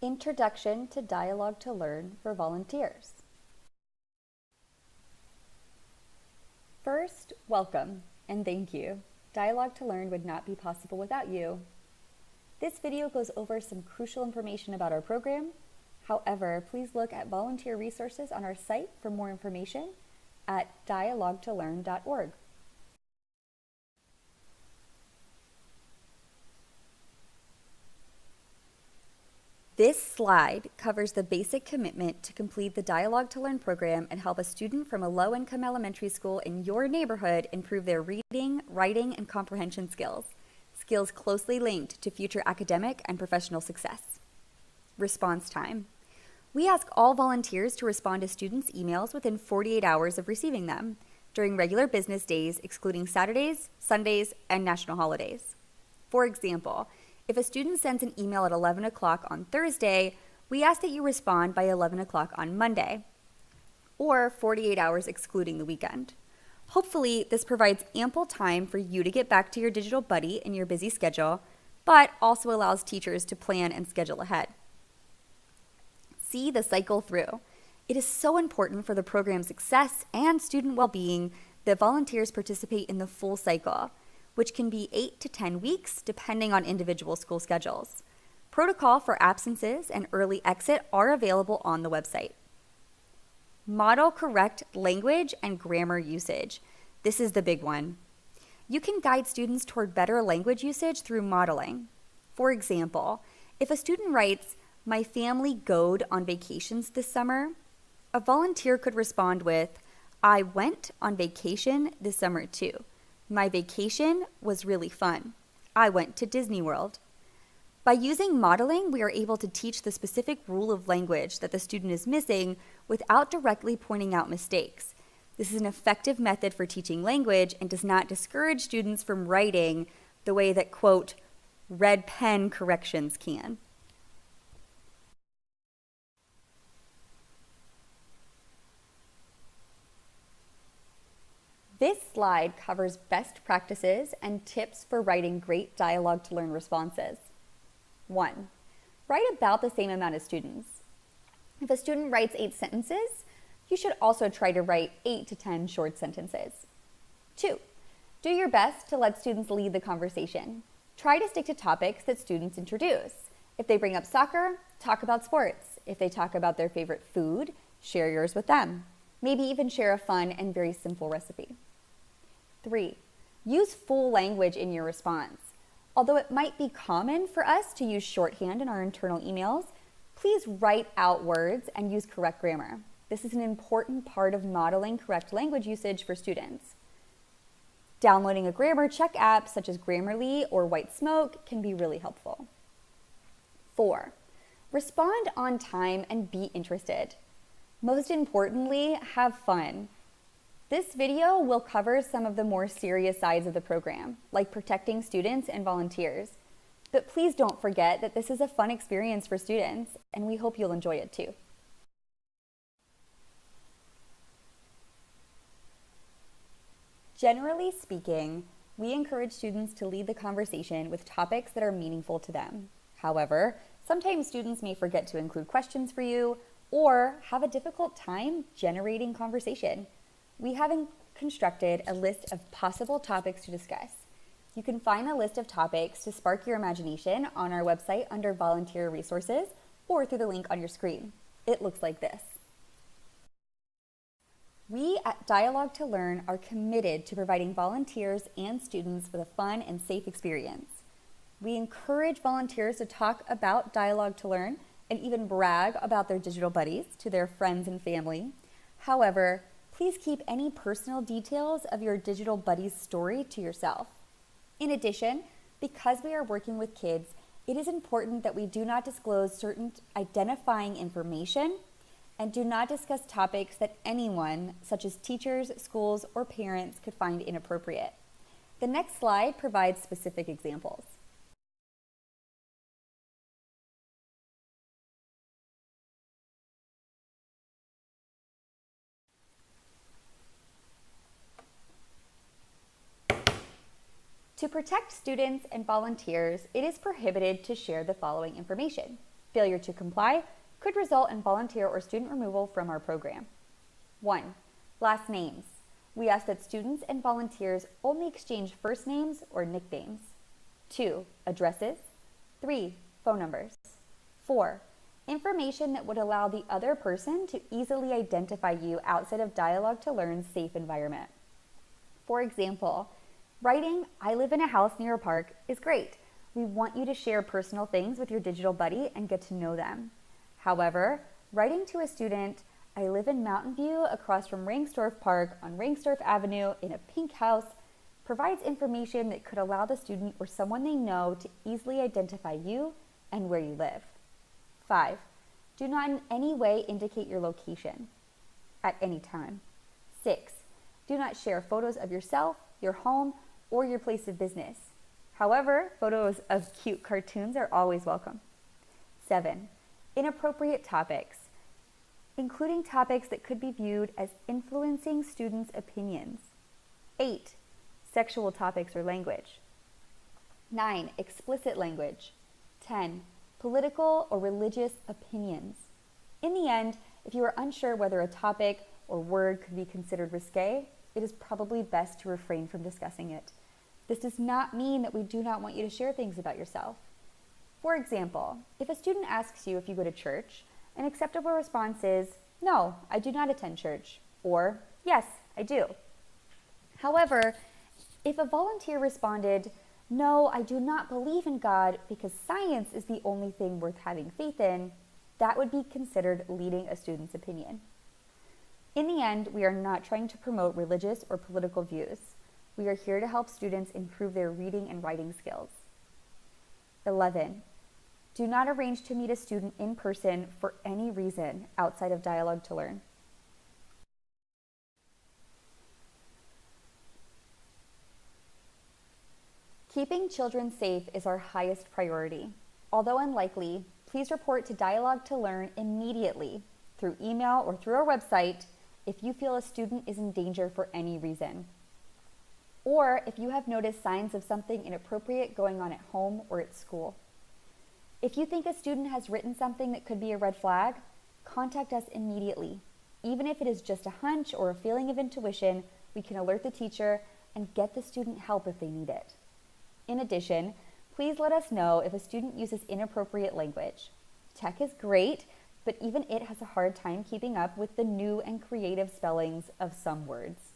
Introduction to Dialog to Learn for volunteers. First, welcome and thank you. Dialog to Learn would not be possible without you. This video goes over some crucial information about our program. However, please look at volunteer resources on our site for more information at dialogtolearn.org. This slide covers the basic commitment to complete the Dialog to Learn program and help a student from a low-income elementary school in your neighborhood improve their reading, writing, and comprehension skills closely linked to future academic and professional success. Response time. We ask all volunteers to respond to students' emails within 48 hours of receiving them, during regular business days excluding Saturdays, Sundays, and national holidays. For example, if a student sends an email at 11 o'clock on Thursday, we ask that you respond by 11 o'clock on Monday, or 48 hours excluding the weekend. Hopefully, this provides ample time for you to get back to your digital buddy in your busy schedule, but also allows teachers to plan and schedule ahead. See the cycle through. It is so important for the program's success and student well-being that volunteers participate in the full cycle, which can be 8 to 10 weeks depending on individual school schedules. Protocol for absences and early exit are available on the website. Model correct language and grammar usage. This is the big one. You can guide students toward better language usage through modeling. For example, if a student writes, "My family goed on vacations this summer," a volunteer could respond with, "I went on vacation this summer too. My vacation was really fun. I went to Disney World." By using modeling, we are able to teach the specific rule of language that the student is missing without directly pointing out mistakes. This is an effective method for teaching language and does not discourage students from writing the way that, quote, red pen corrections can. This slide covers best practices and tips for writing great Dialog to Learn responses. 1. Write about the same amount as students. If a student writes 8 sentences, you should also try to write 8 to 10 short sentences. 2. Do your best to let students lead the conversation. Try to stick to topics that students introduce. If they bring up soccer, talk about sports. If they talk about their favorite food, share yours with them. Maybe even share a fun and very simple recipe. 3. Use full language in your response. Although it might be common for us to use shorthand in our internal emails, please write out words and use correct grammar. This is an important part of modeling correct language usage for students. Downloading a grammar check app such as Grammarly or White Smoke can be really helpful. 4. Respond on time and be interested. Most importantly, have fun. This video will cover some of the more serious sides of the program, like protecting students and volunteers. But please don't forget that this is a fun experience for students, and we hope you'll enjoy it too. Generally speaking, we encourage students to lead the conversation with topics that are meaningful to them. However, sometimes students may forget to include questions for you or have a difficult time generating conversation. We have constructed a list of possible topics to discuss. You can find a list of topics to spark your imagination on our website under Volunteer Resources or through the link on your screen. It looks like this. We at Dialog to Learn are committed to providing volunteers and students with a fun and safe experience. We encourage volunteers to talk about Dialog to Learn and even brag about their digital buddies to their friends and family. However, please keep any personal details of your digital buddy's story to yourself. In addition, because we are working with kids, it is important that we do not disclose certain identifying information and do not discuss topics that anyone, such as teachers, schools, or parents, could find inappropriate. The next slide provides specific examples. To protect students and volunteers, it is prohibited to share the following information: Failure to comply could result in volunteer or student removal from our program. 1. Last names. We ask that students and volunteers only exchange first names or nicknames. 2. Addresses. 3. Phone numbers. 4. Information that would allow the other person to easily identify you outside of Dialog to Learn's safe environment. For example, writing, "I live in a house near a park" is great. We want you to share personal things with your digital buddy and get to know them. However, writing to a student, "I live in Mountain View across from Rangsdorf Park on Rangsdorf Avenue in a pink house," provides information that could allow the student or someone they know to easily identify you and where you live. 5. Do not in any way indicate your location at any time. 6. Do not share photos of yourself, your home, or your place of business. However, photos of cute cartoons are always welcome. 7. Inappropriate topics, including topics that could be viewed as influencing students' opinions. 8. Sexual topics or language. 9. Explicit language. 10. Political or religious opinions. In the end, if you are unsure whether a topic or word could be considered risque, it is probably best to refrain from discussing it. This does not mean that we do not want you to share things about yourself. For example, if a student asks you if you go to church, an acceptable response is, "No, I do not attend church," or "Yes, I do." However, if a volunteer responded, "No, I do not believe in God because science is the only thing worth having faith in," that would be considered leading a student's opinion. In the end, we are not trying to promote religious or political views. We are here to help students improve their reading and writing skills. 11. Do not arrange to meet a student in person for any reason outside of Dialog to Learn. Keeping children safe is our highest priority. Although unlikely, please report to Dialog to Learn immediately through email or through our website if you feel a student is in danger for any reason, or if you have noticed signs of something inappropriate going on at home or at school. If you think a student has written something that could be a red flag, contact us immediately. Even if it is just a hunch or a feeling of intuition, we can alert the teacher and get the student help if they need it. In addition, please let us know if a student uses inappropriate language. Tech is great, but even it has a hard time keeping up with the new and creative spellings of some words.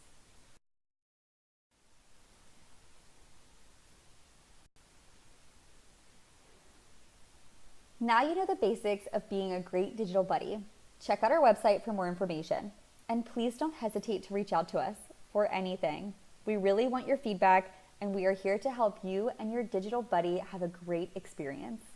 Now you know the basics of being a great digital buddy. Check out our website for more information. And please don't hesitate to reach out to us for anything. We really want your feedback, and we are here to help you and your digital buddy have a great experience.